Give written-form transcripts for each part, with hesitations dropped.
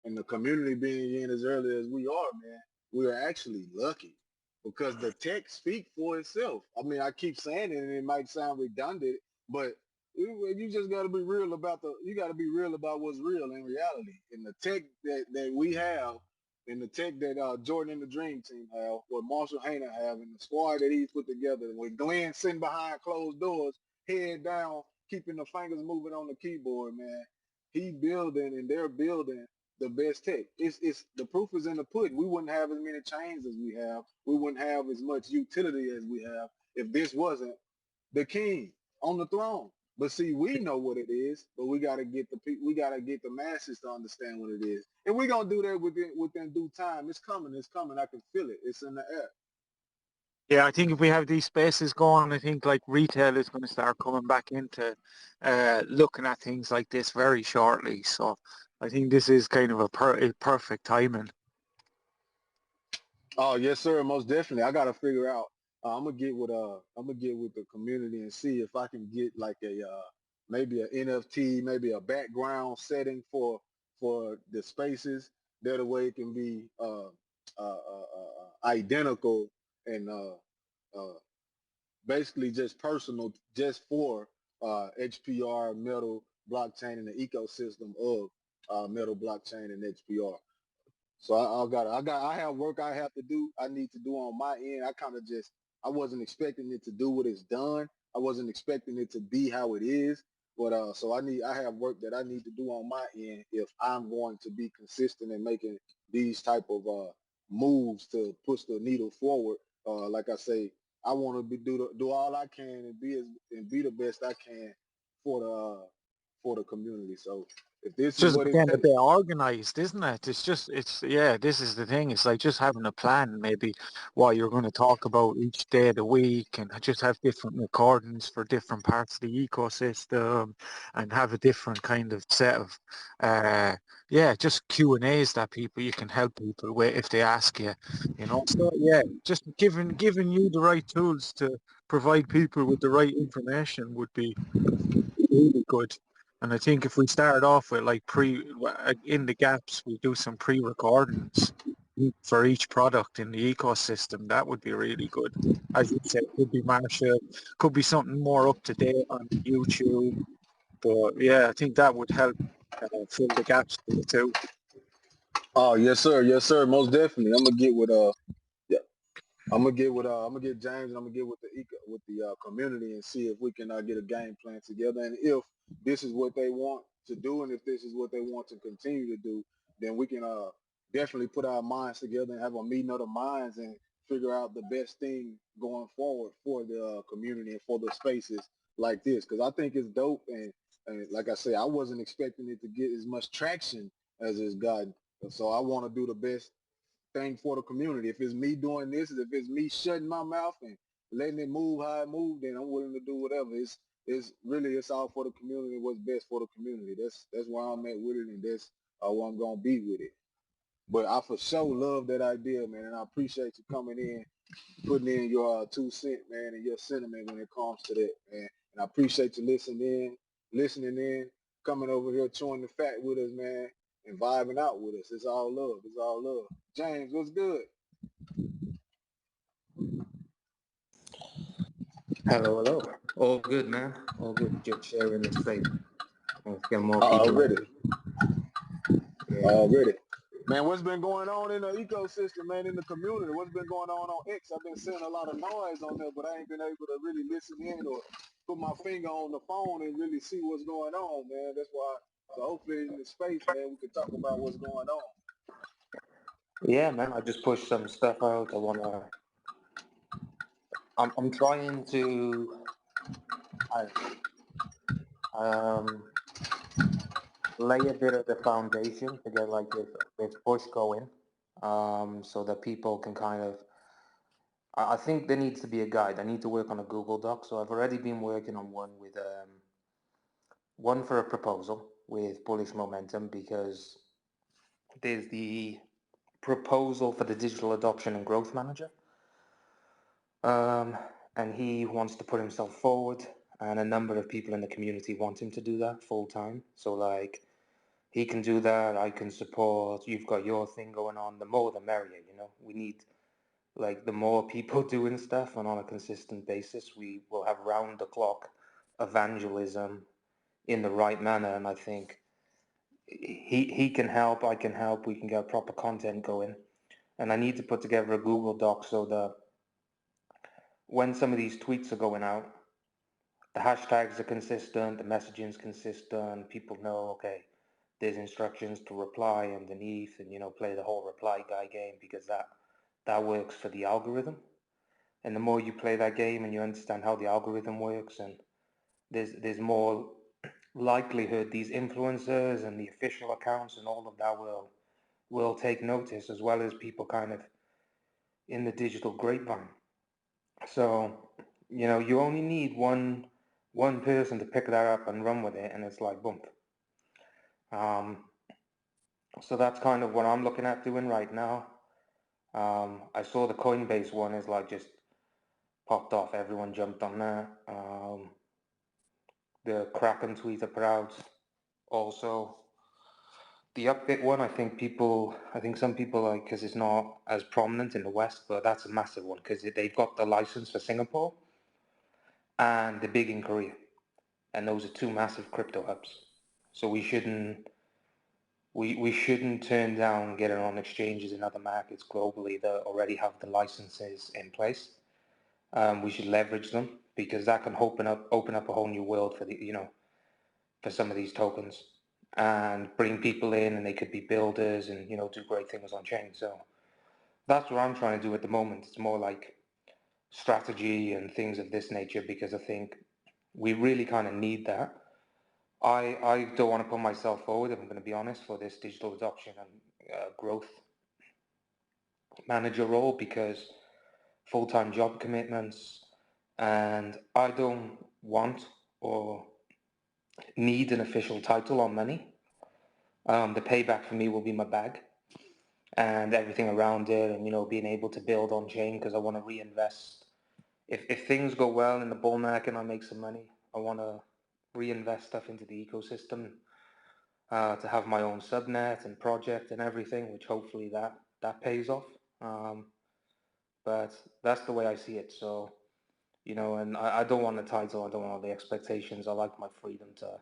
and the community being in as early as we are, man, we are actually lucky because the tech speak for itself. I mean, I keep saying it, and it might sound redundant, but you just got to be real about you got to be real about what's real in reality. And the tech that we have, and the tech that Jordan and the Dream Team have, what Marshall Hayner have, and the squad that he's put together, with Glenn sitting behind closed doors, head down, keeping the fingers moving on the keyboard, man. He building and they're building the best tech. It's the proof is in the pudding. We wouldn't have as many chains as we have. We wouldn't have as much utility as we have if this wasn't the king on the throne. But see, we know what it is, but we gotta get we gotta get the masses to understand what it is, and we're gonna do that within due time. It's coming. It's coming. I can feel it. It's in the air. Yeah, I think if we have these spaces going, I think like retail is going to start coming back into looking at things like this very shortly. So I think this is kind of a perfect timing. Oh yes, sir. Most definitely. I gotta figure out. I'm gonna get with the community and see if I can get like a maybe an NFT, maybe a background setting for the spaces. That way it can be identical and basically just personal, just for HPR, Metal blockchain, and the ecosystem of Metal blockchain and HPR. So I have work I have to do. I need to do on my end. I wasn't expecting it to do what it's done. I wasn't expecting it to be how it is. But so I have work that I need to do on my end if I'm going to be consistent in making these type of moves to push the needle forward. Like I say, I want to do all I can and be the best I can for the community. So if this It's is just what it getting a takes. bit organized, isn't it? Yeah, this is the thing. It's like just having a plan, maybe what you're going to talk about each day of the week and just have different recordings for different parts of the ecosystem and have a different kind of set of, yeah, just Q&As that you can help people with if they ask you, So yeah, just giving you the right tools to provide people with the right information would be really good. And I think if we start off with like in the gaps, we do some pre-recordings for each product in the ecosystem. That would be really good. As you said, could be Marshall, could be something more up to date on YouTube. But yeah, I think that would help fill the gaps too. Oh yes sir, most definitely. Yeah, I'm gonna get James and I'm gonna get with the community and see if we can get a game plan together. And if this is what they want to do, and if this is what they want to continue to do, then we can definitely put our minds together and have a meeting of the minds and figure out the best thing going forward for the community and for the spaces like this. Because I think it's dope, and like I say, I wasn't expecting it to get as much traction as it's gotten. So I want to do the best thing for the community. If it's me doing this, if it's me shutting my mouth and letting it move how it moves, then I'm willing to do whatever. It's all for the community. What's best for the community. That's where I'm at with it, and that's where I'm gonna be with it. But I for sure love that idea, man, and I appreciate you coming in, putting in your 2 cents, man, and your sentiment when it comes to that, man. And I appreciate you listening in, coming over here, chewing the fat with us, man, and vibing out with us. It's all love. It's all love. James, what's good? Hello, hello. All good, man. All good. Just sharing the space. Let's get more people Already, in. Yeah. already. Man, what's been going on in the ecosystem, man, in the community? What's been going on X? I've been seeing a lot of noise on there, but I ain't been able to really listen in or put my finger on the phone and really see what's going on, man. That's why. So hopefully in this space, man, we can talk about what's going on. Yeah, man. I just pushed some stuff out. I'm trying to I, um, lay a bit of the foundation to get like this push going, so that people can kind of. I think there needs to be a guide. I need to work on a Google Doc. So I've already been working on one for a proposal with bullish momentum, because there's the proposal for the digital adoption and growth manager, and he wants to put himself forward, and a number of people in the community want him to do that full time. So like he can do that. I can support. You've got your thing going on. The more, the merrier. You know, we need like the more people doing stuff and on a consistent basis, we will have round the clock evangelism in the right manner. And I think he can help. I can help. We can get proper content going. And I need to put together a Google Doc so that when some of these tweets are going out, the hashtags are consistent, the messaging is consistent, people know, okay, there's instructions to reply underneath and, you know, play the whole reply guy game because that works for the algorithm. And the more you play that game and you understand how the algorithm works, and there's more likelihood these influencers and the official accounts and all of that will take notice, as well as people kind of in the digital grapevine. So, you know, you only need one person to pick that up and run with it, and it's like boom. So that's kind of what I'm looking at doing right now. I saw the Coinbase one is like just popped off. Everyone jumped on that. The Kraken tweet put out also. The Upbit one, I think some people like, because it's not as prominent in the West, but that's a massive one because they've got the license for Singapore and the big in Korea. And those are two massive crypto hubs. So we shouldn't turn down getting on exchanges in other markets globally that already have the licenses in place. We should leverage them because that can open up a whole new world for for some of these tokens and bring people in, and they could be builders and do great things on chain. So that's what I'm trying to do at the moment. It's more like strategy and things of this nature because I think we really kind of need that. I don't want to put myself forward, if I'm going to be honest, for this digital adoption and growth manager role because full-time job commitments, and I don't want or need an official title or money. The payback for me will be my bag and everything around it, and being able to build on chain because I want to reinvest. If things go well in the bull market and I make some money, I want to reinvest stuff into the ecosystem to have my own subnet and project and everything, which hopefully that pays off. But that's the way I see it. So, and I don't want a title. I don't want all the expectations. I like my freedom to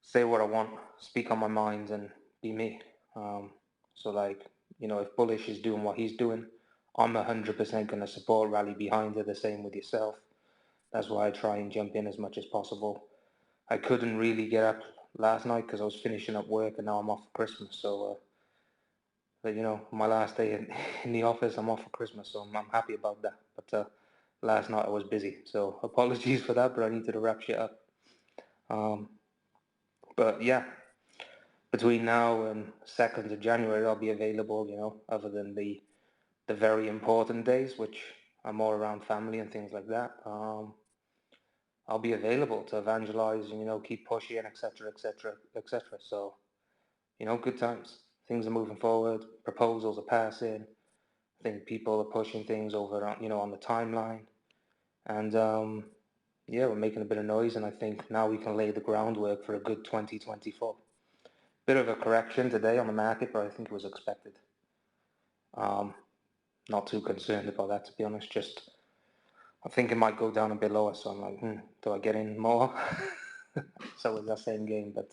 say what I want, speak on my mind, and be me. So like, if Bullish is doing what he's doing, I'm 100% going to support, rally behind it. The same with yourself. That's why I try and jump in as much as possible. I couldn't really get up last night because I was finishing up work and now I'm off for Christmas. So, but my last day in the office, I'm off for Christmas, so I'm happy about that. But last night I was busy, so apologies for that, but I needed to wrap shit up. But yeah, between now and 2nd of January, I'll be available, other than the very important days, which are more around family and things like that. I'll be available to evangelize and, keep pushing, etc., etc., etc. So, good times. Things are moving forward. Proposals are passing. I think people are pushing things over, on the timeline. And, yeah, we're making a bit of noise, and I think now we can lay the groundwork for a good 2024. Bit of a correction today on the market, but I think it was expected. Not too concerned about that, to be honest. Just, I think it might go down a bit lower, so I'm like, do I get in more? So it's that same game, but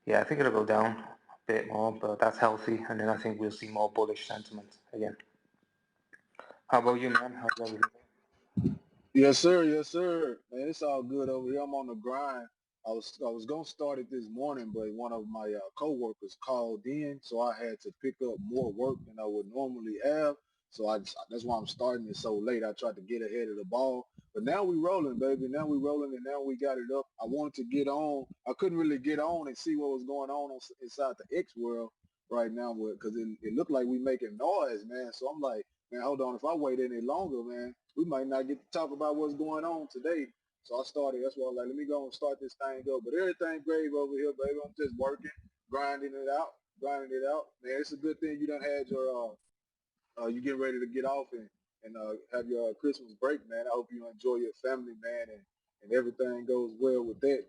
yeah, I think it'll go down a bit more, but that's healthy, and then I think we'll see more bullish sentiment again. How about you, man? How's everything? Yes, sir. Yes, sir. Man, it's all good over here. I'm on the grind. I was gonna start it this morning, but one of my coworkers called in, so I had to pick up more work than I would normally have. So that's why I'm starting it so late. I tried to get ahead of the ball, but now we rolling, baby. Now we rolling, and now we got it up. I wanted to get on. I couldn't really get on and see what was going on inside the X world right now, because it looked like we making noise, man. So I'm like, man, hold on. If I wait any longer, man, we might not get to talk about what's going on today. So I started. That's why I was like, let me go and start this thing up. But everything grave over here, baby. I'm just working, grinding it out. Man, it's a good thing you done had your you getting ready to get off and have your Christmas break, man. I hope you enjoy your family, man, and everything goes well with that.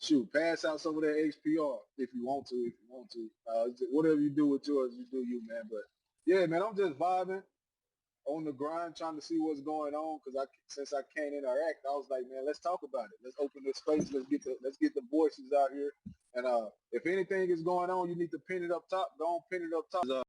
shoot, pass out some of that HPR if you want to. Whatever you do with yours, you do you, man. But yeah, man, I'm just vibing on the grind, trying to see what's going on. Because since I can't interact, I was like, man, let's talk about it. Let's open this space. Let's get the voices out here. And if anything is going on, you need to pin it up top. Go on, pin it up top.